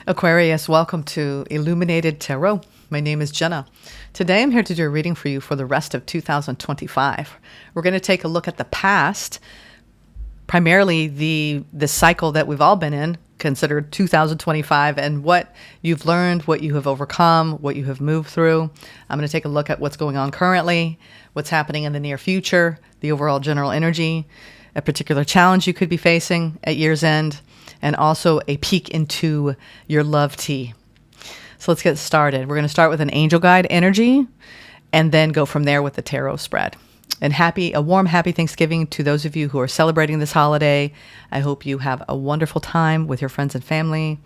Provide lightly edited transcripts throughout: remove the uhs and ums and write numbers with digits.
Aquarius, welcome to Illuminated Tarot. My name is Jenna. Today I'm here to do a reading for you for the rest of 2025. We're going to take a look at the past, primarily the cycle that we've all been in, considered 2025, and what you've learned, what you have overcome, what you have moved through. I'm going to take a look at what's going on currently, what's happening in the near future, the overall general energy, a particular challenge you could be facing at year's end, and also a peek into your love tea. So let's get started. We're going to start with an angel guide energy and then go from there with the tarot spread. And a warm, happy Thanksgiving to those of you who are celebrating this holiday. I hope you have a wonderful time with your friends and family,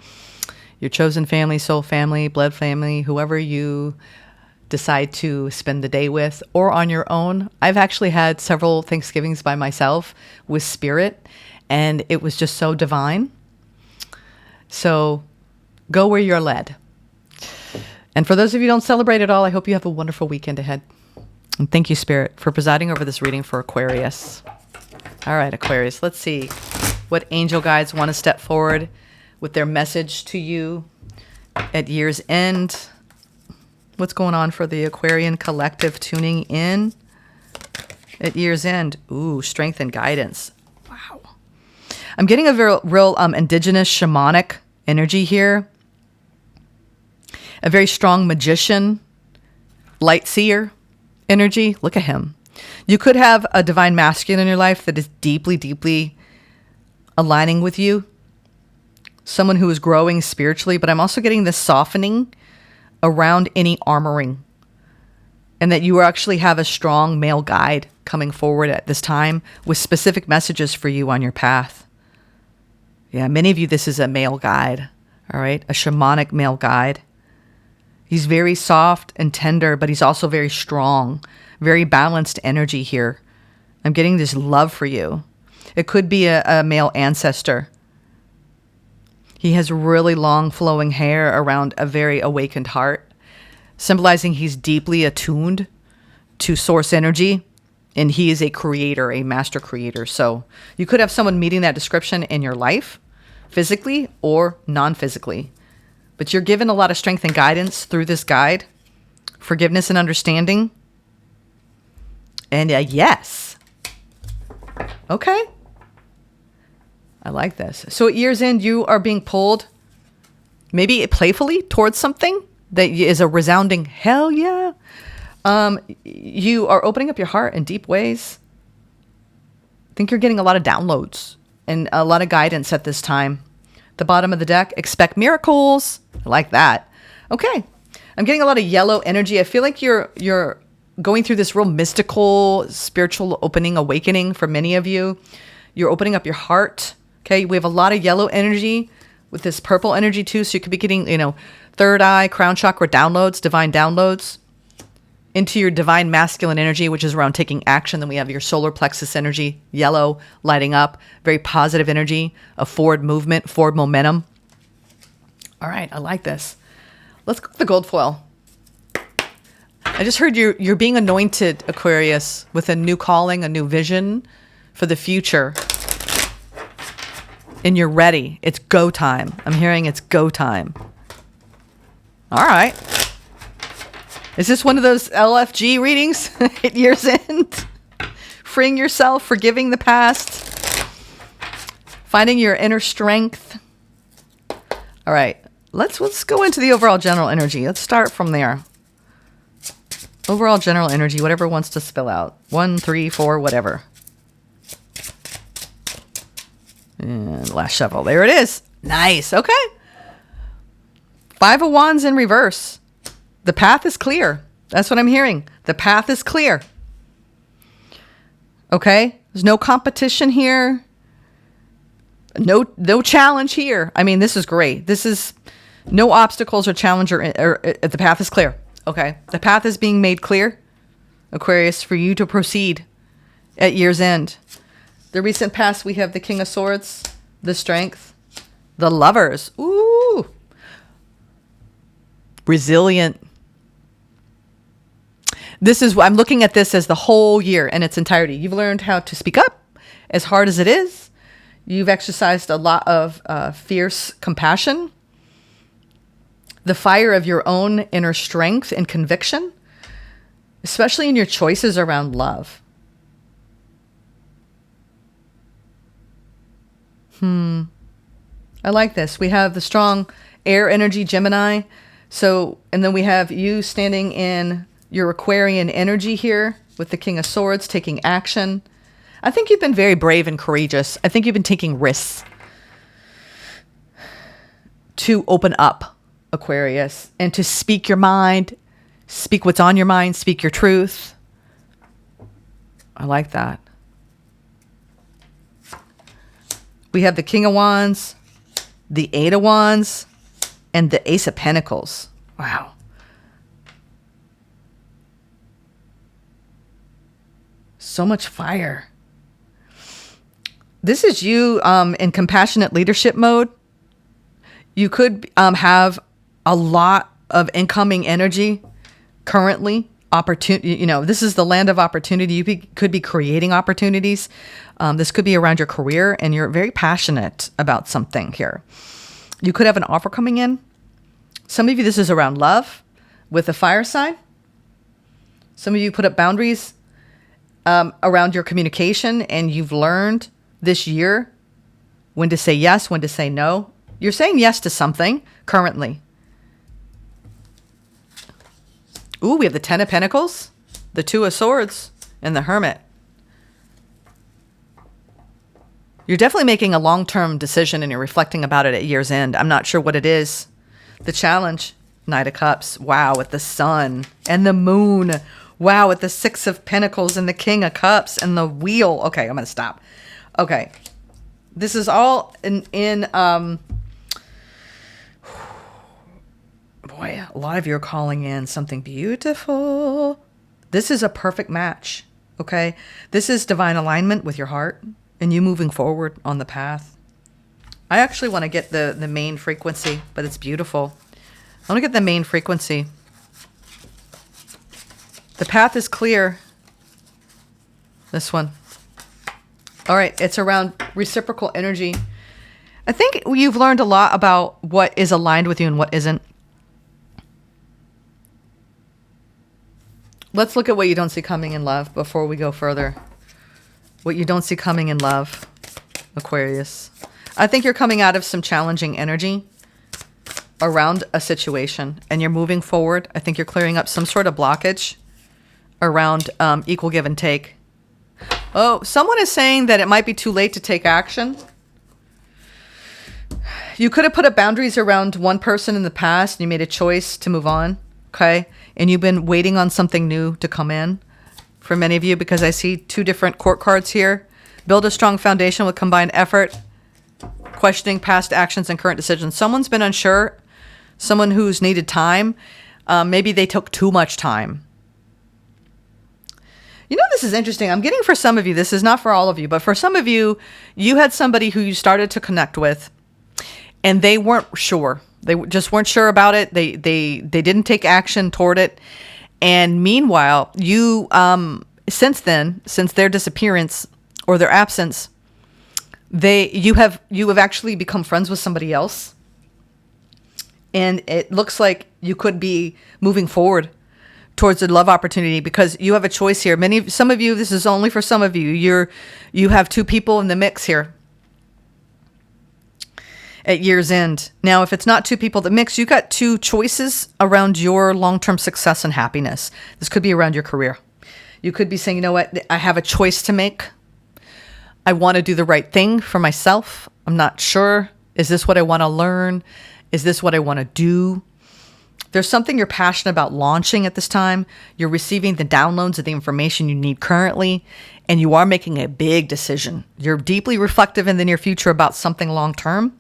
your chosen family, soul family, blood family, whoever you decide to spend the day with or on your own. I've actually had several Thanksgivings by myself with spirit, and it was just so divine. So go where you're led. And for those of you who don't celebrate at all, I hope you have a wonderful weekend ahead. And thank you, Spirit, for presiding over this reading for Aquarius. All right, Aquarius, let's see what angel guides want to step forward with their message to you at year's end. What's going on for the Aquarian collective tuning in at year's end? Ooh, strength and guidance. Wow. I'm getting a real indigenous shamanic energy here. A very strong magician, light seer energy. Look at him. You could have a divine masculine in your life that is deeply, deeply aligning with you. Someone who is growing spiritually, but I'm also getting this softening around any armoring. And that you actually have a strong male guide coming forward at this time with specific messages for you on your path. Yeah, many of you, this is a male guide. All right, a shamanic male guide. He's very soft and tender, but he's also very strong, very balanced energy here. I'm getting this love for you. It could be a male ancestor. He has really long flowing hair around a very awakened heart, symbolizing he's deeply attuned to source energy, and he is a creator, a master creator. So you could have someone meeting that description in your life, physically or non-physically. But you're given a lot of strength and guidance through this guide, forgiveness and understanding. And yes. Okay. I like this. So at year's end, you are being pulled, maybe playfully, towards something that is a resounding hell yeah. You are opening up your heart in deep ways. I think you're getting a lot of downloads and a lot of guidance at this time. The bottom of the deck, expect miracles. I like that. Okay. I'm getting a lot of yellow energy. I feel like you're going through this real mystical, spiritual opening, awakening for many of you. You're opening up your heart. Okay. We have a lot of yellow energy with this purple energy too. So you could be getting, third eye, crown chakra downloads, divine downloads into your divine masculine energy, which is around taking action. Then we have your solar plexus energy, yellow, lighting up, very positive energy, a forward movement, forward momentum. All right, I like this. Let's go with the gold foil. I just heard you're being anointed, Aquarius, with a new calling, a new vision for the future. And you're ready. It's go time. I'm hearing it's go time. All right. Is this one of those LFG readings at year's end? Freeing yourself, forgiving the past, finding your inner strength. All right, let's go into the overall general energy. Let's start from there. Overall general energy, whatever wants to spill out. 1, 3, 4, whatever. And last shovel. There it is. Nice. Okay. 5 of Wands in reverse. The path is clear. That's what I'm hearing. The path is clear. Okay? There's no competition here. No challenge here. I mean, this is great. This is no obstacles or challenge or the path is clear. Okay? The path is being made clear, Aquarius, for you to proceed at year's end. The recent past, we have the King of Swords, the Strength, the Lovers. Ooh. Resilient. I'm looking at this as the whole year in its entirety. You've learned how to speak up as hard as it is. You've exercised a lot of fierce compassion. the fire of your own inner strength and conviction, especially in your choices around love. I like this. We have the strong air energy, Gemini. So, and then we have you standing in your Aquarian energy here with the King of Swords, taking action. I think you've been very brave and courageous. I think you've been taking risks to open up, Aquarius, and to speak your mind, speak what's on your mind, speak your truth. I like that. We have the King of Wands, the Eight of Wands, and the Ace of Pentacles. Wow. So much fire. This is you in compassionate leadership mode. You could have a lot of incoming energy currently. Opportunity, you know, this is the land of opportunity. You could be creating opportunities. This could be around your career, and you're very passionate about something here. You could have an offer coming in. Some of you, this is around love with a fire sign. Some of you put up boundaries around your communication, and you've learned this year when to say yes, when to say no. You're saying yes to something currently. Ooh, we have the Ten of Pentacles, the Two of Swords, and the Hermit. You're definitely making a long-term decision, and you're reflecting about it at year's end. I'm not sure what it is. The challenge, Knight of Cups. Wow, with the Sun and the Moon. Wow, with the Six of Pentacles and the King of Cups and the Wheel. Okay, I'm going to stop. Okay. This is all boy, a lot of you are calling in something beautiful. This is a perfect match, okay? This is divine alignment with your heart and you moving forward on the path. I actually want to get the main frequency, but it's beautiful. I want to get the main frequency. The path is clear. This one. All right, it's around reciprocal energy. I think you've learned a lot about what is aligned with you and what isn't. Let's look at what you don't see coming in love before we go further. What you don't see coming in love, Aquarius. I think you're coming out of some challenging energy around a situation and you're moving forward. I think you're clearing up some sort of blockage around equal give and take. Oh, someone is saying that it might be too late to take action. You could have put up boundaries around one person in the past and you made a choice to move on, okay? And you've been waiting on something new to come in for many of you because I see two different court cards here. Build a strong foundation with combined effort, questioning past actions and current decisions. Someone's been unsure, someone who's needed time. Maybe they took too much time. You know, this is interesting. I'm getting for some of you, this is not for all of you, but for some of you, you had somebody who you started to connect with and they weren't sure. They just weren't sure about it. They didn't take action toward it. And meanwhile, you, since then, since their disappearance or their absence, you have actually become friends with somebody else. And it looks like you could be moving forward towards a love opportunity because you have a choice here. Some of you, this is only for some of you. You have two people in the mix here at year's end. Now, if it's not two people that mix, you got two choices around your long-term success and happiness. This could be around your career. You could be saying, you know what? I have a choice to make. I want to do the right thing for myself. I'm not sure. Is this what I want to learn? Is this what I want to do? There's something you're passionate about launching at this time. You're receiving the downloads of the information you need currently, and you are making a big decision. You're deeply reflective in the near future about something long-term,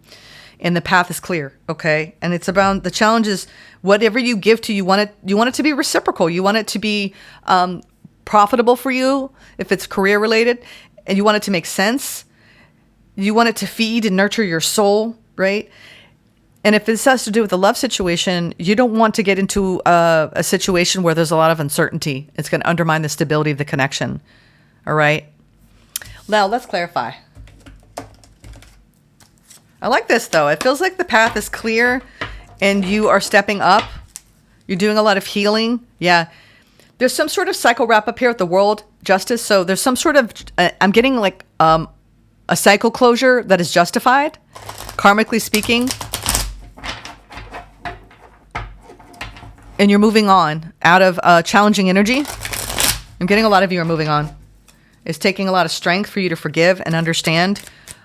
and the path is clear, okay? And it's about the challenges. Whatever you give to, you want it to be reciprocal. You want it to be profitable for you if it's career related, and you want it to make sense. You want it to feed and nurture your soul, right? And if this has to do with a love situation, you don't want to get into a situation where there's a lot of uncertainty. It's going to undermine the stability of the connection. All right? Now, let's clarify. I like this, though. It feels like the path is clear and you are stepping up. You're doing a lot of healing. Yeah. There's some sort of cycle wrap up here with the world justice. So there's some sort of, I'm getting like a cycle closure that is justified, karmically speaking. And you're moving on out of challenging energy. I'm getting a lot of you are moving on. It's taking a lot of strength for you to forgive and understand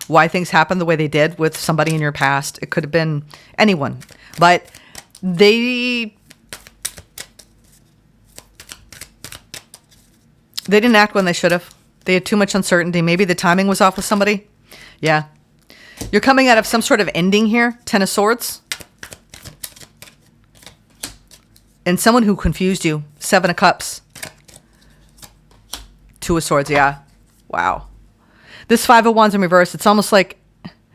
why things happened the way they did with somebody in your past. It could have been anyone, but they didn't act when they should have. They had too much uncertainty. Maybe the timing was off with somebody. Yeah. You're coming out of some sort of ending here. 10 of Swords. And someone who confused you. 7 of Cups. 2 of Swords. Yeah. Wow. This 5 of Wands in reverse. It's almost like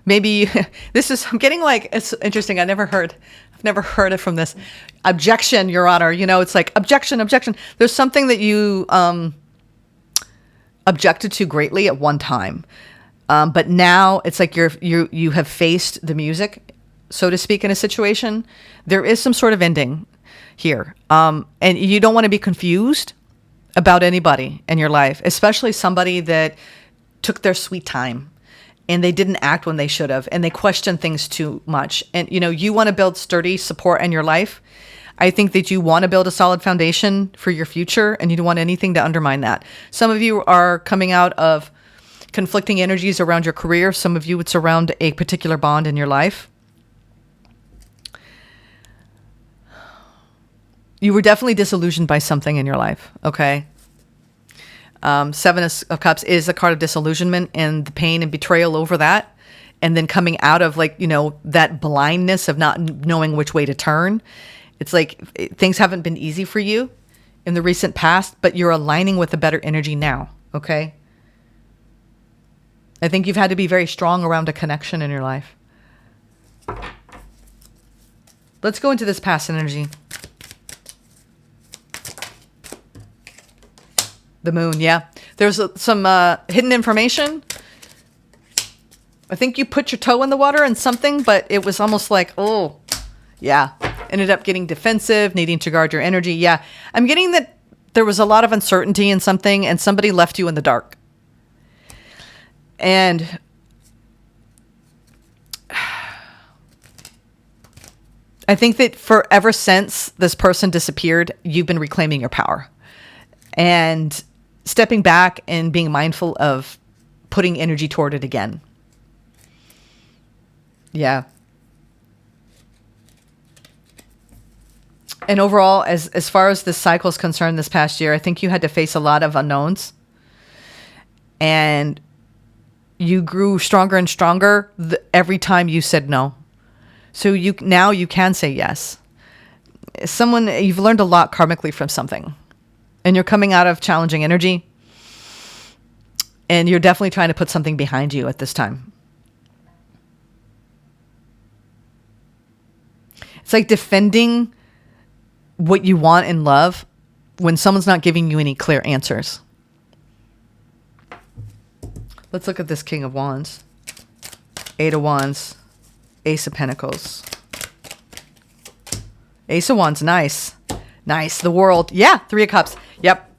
maybe I'm getting like, it's interesting. I've never heard it from this. Objection, Your Honor. You know, it's like objection. There's something that you, objected to greatly at one time. But now it's like you have faced the music, so to speak, in a situation. There is some sort of ending here. And you don't want to be confused about anybody in your life, especially somebody that took their sweet time and they didn't act when they should have, and they question things too much. And, you know, you want to build sturdy support in your life. I think that you want to build a solid foundation for your future, and you don't want anything to undermine that. Some of you are coming out of conflicting energies around your career. Some of you, it's around a particular bond in your life. You were definitely disillusioned by something in your life, okay? 7 of Cups is a card of disillusionment and the pain and betrayal over that. And then coming out of, like, you know, that blindness of not knowing which way to turn. It's like things haven't been easy for you in the recent past, but you're aligning with a better energy now, okay? I think you've had to be very strong around a connection in your life. Let's go into this past energy. The Moon, yeah. There's some hidden information. I think you put your toe in the water and something, but it was almost like, oh, yeah. Ended up getting defensive, needing to guard your energy. Yeah, I'm getting that there was a lot of uncertainty in something and somebody left you in the dark. And I think that ever since this person disappeared, you've been reclaiming your power and stepping back and being mindful of putting energy toward it again. Yeah. And overall, as far as this cycle is concerned this past year, I think you had to face a lot of unknowns. And you grew stronger and stronger every time you said no. So now you can say yes. You've learned a lot karmically from something. And you're coming out of challenging energy. And you're definitely trying to put something behind you at this time. It's like defending what you want in love when someone's not giving you any clear answers. Let's look at this King of Wands. 8 of Wands. Ace of Pentacles. Ace of Wands, nice. Nice. The World. Yeah, 3 of Cups. Yep.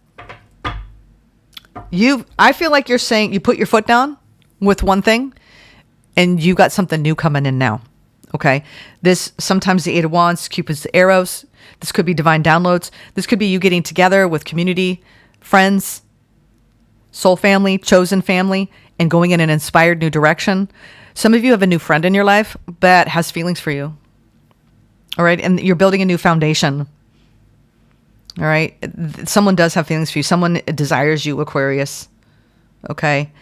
I feel like you're saying you put your foot down with one thing and you got something new coming in now. Okay. Sometimes the 8 of Wands, Cupid's arrows. This could be divine downloads. This could be you getting together with community, friends, soul family, chosen family, and going in an inspired new direction. Some of you have a new friend in your life that has feelings for you. All right. And you're building a new foundation. All right. Someone does have feelings for you. Someone desires you, Aquarius. Okay.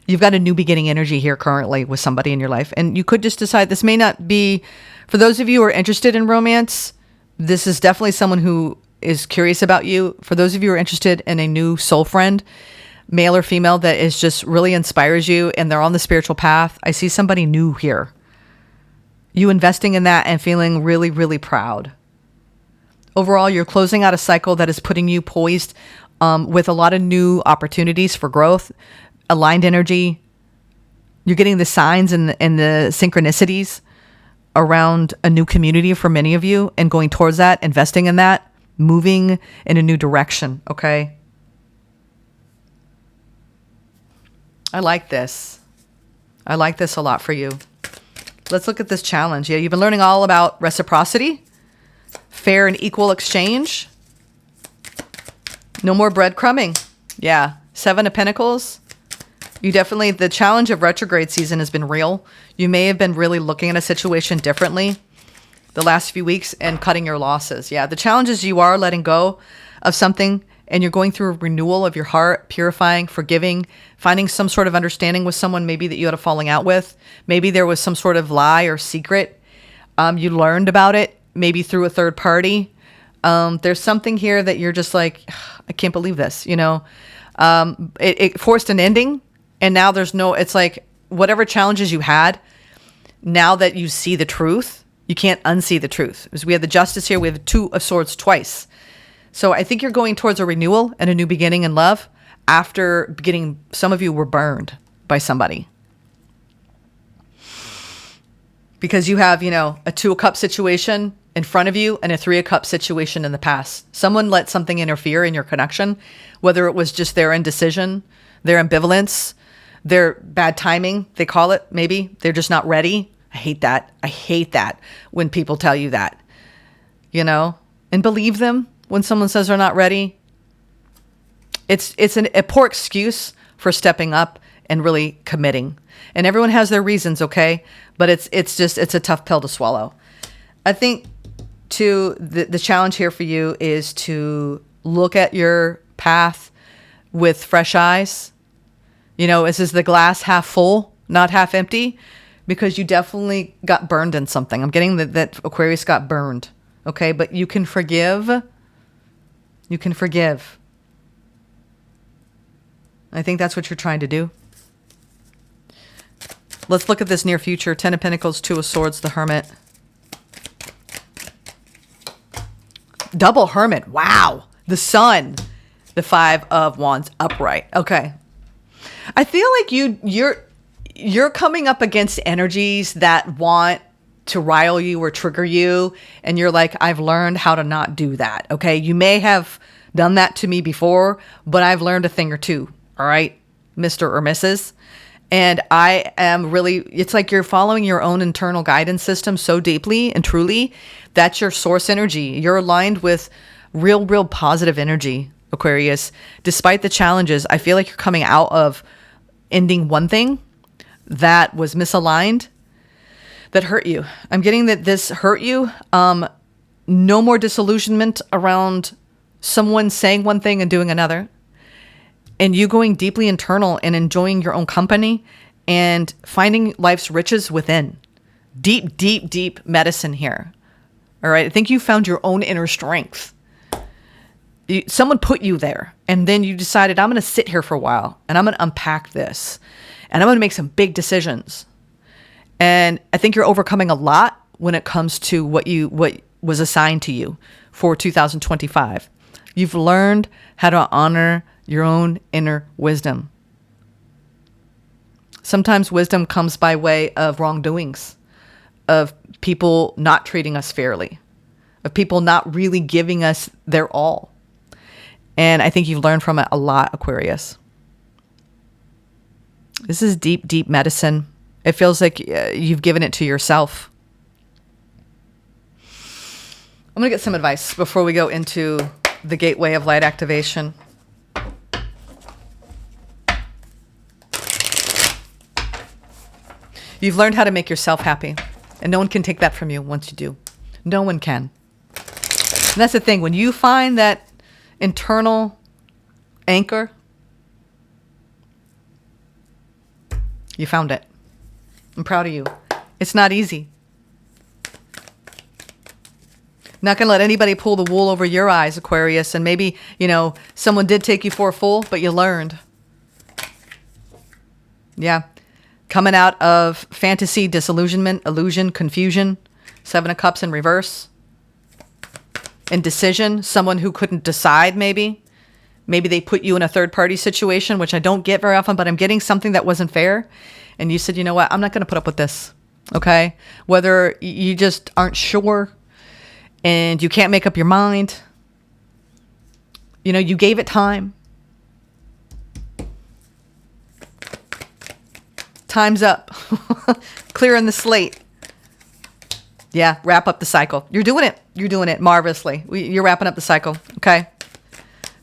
You've got a new beginning energy here currently with somebody in your life. And you could just decide this may not be, for those of you who are interested in romance, this is definitely someone who is curious about you. For those of you who are interested in a new soul friend, male or female, that is just really inspires you and they're on the spiritual path, I see somebody new here. You investing in that and feeling really, really proud. Overall, you're closing out a cycle that is putting you poised with a lot of new opportunities for growth, aligned energy. You're getting the signs and the synchronicities around a new community for many of you and going towards that, investing in that, moving in a new direction, okay? I like this. I like this a lot for you. Let's look at this challenge. Yeah, you've been learning all about reciprocity, fair and equal exchange. No more breadcrumbing. Yeah, 7 of Pentacles. You definitely, the challenge of retrograde season has been real. You may have been really looking at a situation differently the last few weeks and cutting your losses. Yeah, the challenge is you are letting go of something and you're going through a renewal of your heart, purifying, forgiving, finding some sort of understanding with someone maybe that you had a falling out with. Maybe there was some sort of lie or secret. You learned about it, maybe through a third party. There's something here that you're just like, I can't believe this, you know. It forced an ending, and now there's no, it's like whatever challenges you had, now that you see the truth, you can't unsee the truth. Because we have the Justice here, we have the 2 of Swords twice. So I think you're going towards a renewal and a new beginning in love after getting, some of you were burned by somebody. Because you have, you know, a 2 of Cups situation in front of you and a 3 of Cups situation in the past. Someone let something interfere in your connection, whether it was just their indecision, their ambivalence, their bad timing, they call it, maybe. They're just not ready. I hate that. I hate that when people tell you that, you know, and believe them when someone says they're not ready. It's a poor excuse for stepping up and really committing. And everyone has their reasons, okay? But it's a tough pill to swallow. I think the challenge here for you is to look at your path with fresh eyes. You know, is this the glass half full, not half empty? Because you definitely got burned in something. I'm getting that Aquarius got burned, okay? But you can forgive. You can forgive. I think that's what you're trying to do. Let's look at this near future. 10 of Pentacles, 2 of Swords, the Hermit. Double Hermit. Wow. The Sun. The 5 of Wands upright. Okay. I feel like you're coming up against energies that want to rile you or trigger you. And you're like, I've learned how to not do that. Okay. You may have done that to me before, but I've learned a thing or two. All right, Mr. or Mrs. And I am really, it's like you're following your own internal guidance system so deeply and truly. That's your source energy. You're aligned with real positive energy, Aquarius. Despite the challenges, I feel like you're coming out of ending one thing that was misaligned, that hurt you. I'm getting that this hurt you. No more disillusionment around someone saying one thing and doing another. And you going deeply internal and enjoying your own company and finding life's riches within. Deep medicine here. All right. I think you found your own inner strength. Someone put you there. And then you decided, I'm going to sit here for a while and I'm going to unpack this. And I'm going to make some big decisions. And I think you're overcoming a lot when it comes to what was assigned to you for 2025. You've learned how to honor your own inner wisdom. Sometimes wisdom comes by way of wrongdoings, of people not treating us fairly, of people not really giving us their all. And I think you've learned from it a lot, Aquarius. This is deep medicine. It feels like you've given it to yourself. I'm going to get some advice before we go into the gateway of light activation. You've learned how to make yourself happy. And no one can take that from you once you do. No one can. And that's the thing. When you find that internal anchor, you found it. I'm proud of you. It's not easy. Not going to let anybody pull the wool over your eyes, Aquarius. And maybe, someone did take you for a fool, but you learned. Yeah. Coming out of fantasy, disillusionment, illusion, confusion, 7 of Cups in reverse. Indecision, someone who couldn't decide maybe. Maybe they put you in a third-party situation, which I don't get very often, but I'm getting something that wasn't fair. And you said, you know what, I'm not going to put up with this. Okay. Whether you just aren't sure and you can't make up your mind, you gave it time. Time's up. Clearing the slate. Yeah, wrap up the cycle. You're doing it. You're doing it marvelously. You're wrapping up the cycle. Okay.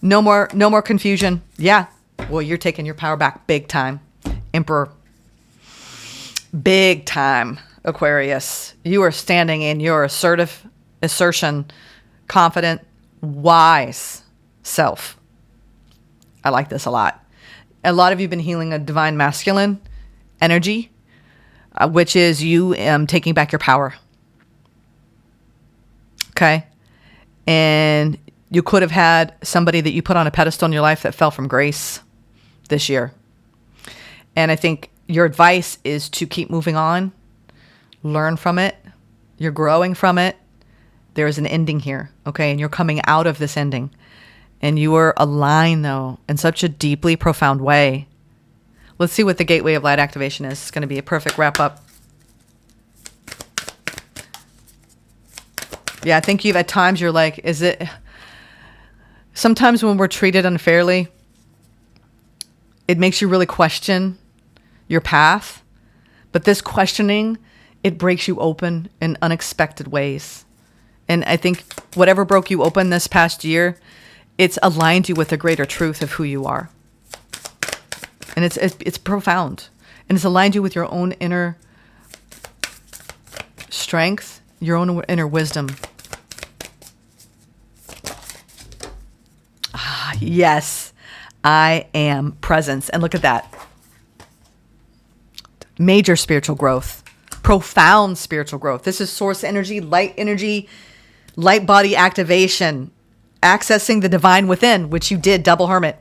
No more confusion. Yeah. Well, you're taking your power back big time. Emperor. Big time, Aquarius. You are standing in your assertion, confident, wise self. I like this a lot. A lot of you have been healing a divine masculine energy, which is you taking back your power. Okay. And you could have had somebody that you put on a pedestal in your life that fell from grace this year. And I think your advice is to keep moving on, learn from it. You're growing from it. There is an ending here. Okay. And you're coming out of this ending. And you are aligned, though, in such a deeply profound way. Let's see what the gateway of light activation is. It's going to be a perfect wrap up. Yeah, I think at times you're like, is it... Sometimes when we're treated unfairly, it makes you really question your path. But this questioning, it breaks you open in unexpected ways. And I think whatever broke you open this past year, it's aligned you with a greater truth of who you are. And it's profound. And it's aligned you with your own inner strength, your own inner wisdom. Ah, yes, I am presence. And look at that. Major spiritual growth, profound spiritual growth. This is source energy, light body activation, accessing the divine within, which you did, double hermit.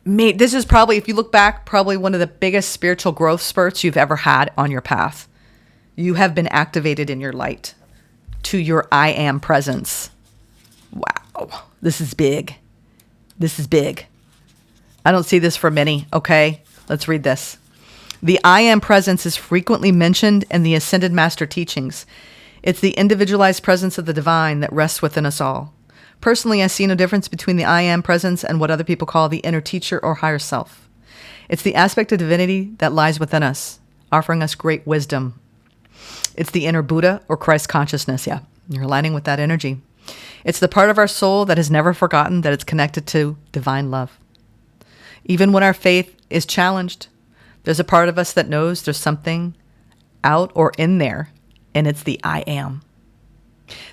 This is probably, if you look back, probably one of the biggest spiritual growth spurts you've ever had on your path. You have been activated in your light to your I am presence. Wow. This is big. This is big. I don't see this for many. Okay. Let's read this. The I am presence is frequently mentioned in the Ascended Master teachings. It's the individualized presence of the divine that rests within us all. Personally, I see no difference between the I am presence and what other people call the inner teacher or higher self. It's the aspect of divinity that lies within us, offering us great wisdom. It's the inner Buddha or Christ consciousness. Yeah, you're aligning with that energy. It's the part of our soul that has never forgotten that it's connected to divine love. Even when our faith is challenged, there's a part of us that knows there's something out or in there, and it's the I am.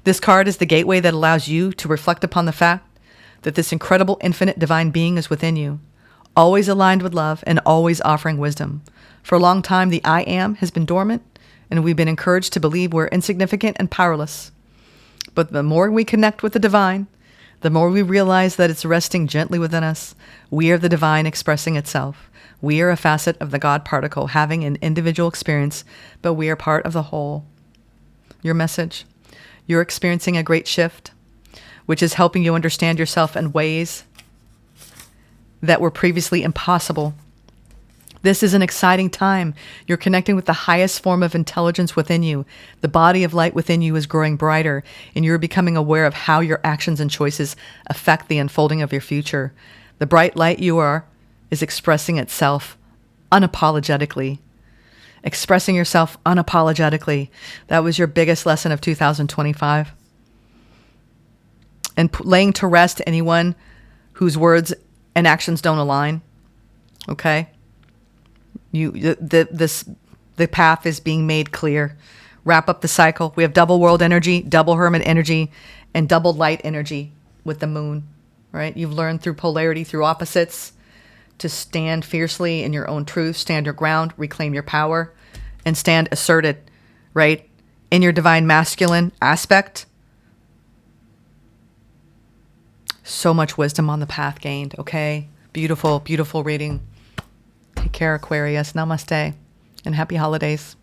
This card is the gateway that allows you to reflect upon the fact that this incredible infinite divine being is within you, always aligned with love and always offering wisdom. For a long time, the I am has been dormant, and we've been encouraged to believe we're insignificant and powerless. But the more we connect with the divine, the more we realize that it's resting gently within us. We are the divine expressing itself. We are a facet of the God particle having an individual experience, but we are part of the whole. Your message: you're experiencing a great shift, which is helping you understand yourself in ways that were previously impossible. This is an exciting time. You're connecting with the highest form of intelligence within you. The body of light within you is growing brighter, and you're becoming aware of how your actions and choices affect the unfolding of your future. The bright light you are is expressing itself unapologetically. Expressing yourself unapologetically. That was your biggest lesson of 2025. And laying to rest anyone whose words and actions don't align. Okay? The path is being made clear. Wrap up the cycle. We have double world energy, double hermit energy, and double light energy with the moon. Right? You've learned through polarity, through opposites, to stand fiercely in your own truth, stand your ground, reclaim your power, and stand asserted, right? In your divine masculine aspect. So much wisdom on the path gained, okay? Beautiful, beautiful reading. Take care, Aquarius. Namaste, and happy holidays.